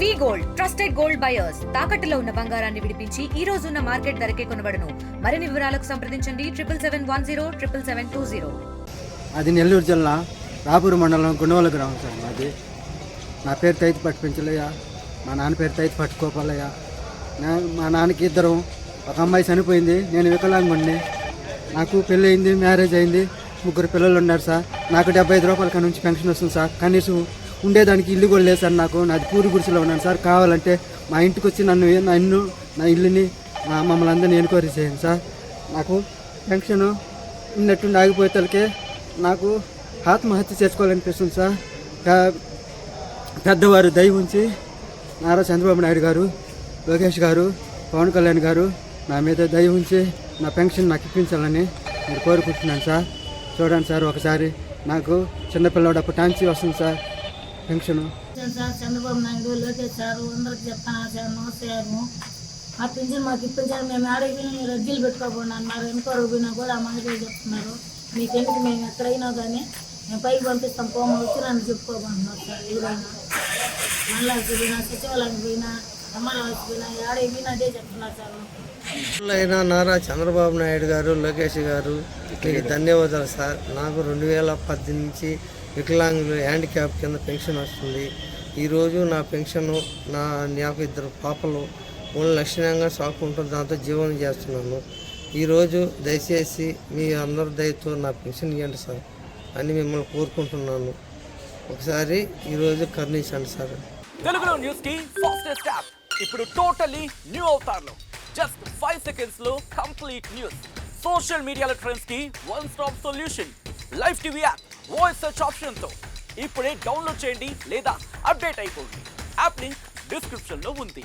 వి gold trusted gold buyers తాకట్టులో ఉన్న బంగారాన్ని విడిపించి ఈ రోజు ఉన్న మార్కెట్ ధరకే కొనబడును. మరిన్ని వివరాలకు సంప్రదించండి 7771077720. అది నెల్లూరు జిల్లా రాపూరు మండలం గుండవల గ్రామం సార్. మాది నా పేరు తైతి పట్టు పెంచలయ్య, మా నాన్న పేరు తైతి పట్టు కోపాలయ్య. మా నాన్నకి ఇద్దరం, ఒక అమ్మాయి చనిపోయింది, నేను వికలాంగుడిని. నాకు పెళ్ళి అయింది, మ్యారేజ్ అయింది, 3 పిల్లలు ఉన్నారు సార్. నాకు 75 రూపాయల కాడ నుంచి పెన్షన్ వస్తుంది సార్. కనీసం ఉండేదానికి ఇల్లు కూడా లేదు సార్. నాకు నాది పూరి గుడిసెలో ఉన్నాను సార్. కావాలంటే మా ఇంటికి వచ్చి నా ఇల్లుని మమ్మల్ని అందరినీ ఎన్క్వైరీ చేయండి సార్. నాకు పెన్షన్ ఉన్నట్టుండి ఆగిపోయేతలకే నాకు ఆత్మహత్య చేసుకోవాలనిపిస్తుంది సార్. పెద్దవారు దయ ఉంచి నారా చంద్రబాబు నాయుడు గారు, లోకేష్ గారు, పవన్ కళ్యాణ్ గారు నా మీద దయ ఉంచి నా పెన్షన్ నాకు ఇప్పించాలని నేను కోరుకుంటున్నాను సార్. చూడండి సార్, ఒకసారి నాకు చిన్నపిల్లవాడు అప్పటాంచి వస్తుంది sir pension. Sir Chandrababu Naidu, Lokesh sir అందరికి చెప్తాను సార్. నమస్కారం. ఆ పింఛన్ మాకు ఇప్పించారు. మేము ఆడకి మీరు అర్జీలు పెట్టుకోకుండా అన్నారు. ఎన్నికోరు పోయినా కూడా ఆ మనకి చెప్తున్నారు. మీకెందుకు మేము ఎక్కడైనా కానీ మేము పైకి పంపిస్తాం, పోమ వచ్చి నన్ను చెప్పుకోకుంటున్నారు సార్. ఎవరైనా మండలానికి పోయినా, సచివాలయానికి పోయినా, అమ్మలకి పోయినా, ఆడకి పోయినా అదే చెప్తున్నారు సార్. అయినా నారా చంద్రబాబు నాయుడు గారు, లోకేష్ గారు మీకు ధన్యవాదాలు సార్. నాకు 2018 నుంచి వికలాంగులు హ్యాండిక్యాప్ కింద పెన్షన్ వస్తుంది. ఈరోజు నా పెన్షను నాకు 2 పాపలు లక్షణంగా సాకుంటూ దాంతో జీవనం చేస్తున్నాను. ఈరోజు దయచేసి మీ అందరి దయతో నా పెన్షన్ ఇవ్వండి సార్ అని మిమ్మల్ని కోరుకుంటున్నాను. ఒకసారి ఈరోజు కరుణించండి సార్. తెలుగులో న్యూస్ కి ఫాస్టెస్ట్ యాప్ ఇప్పుడు టోటలీ న్యూ అవతార్లో జస్ట్ 5 seconds లో కంప్లీట్ న్యూస్. సోషల్ మీడియాలో ట్రెండ్స్ కి one stop solution. Live TV app voice search option తో ఇప్పుడే డౌన్లోడ్ చేయండి లేదా అప్డేట్ అయిపోండి. యాప్ లింక్ డిస్క్రిప్షన్ లో ఉంది.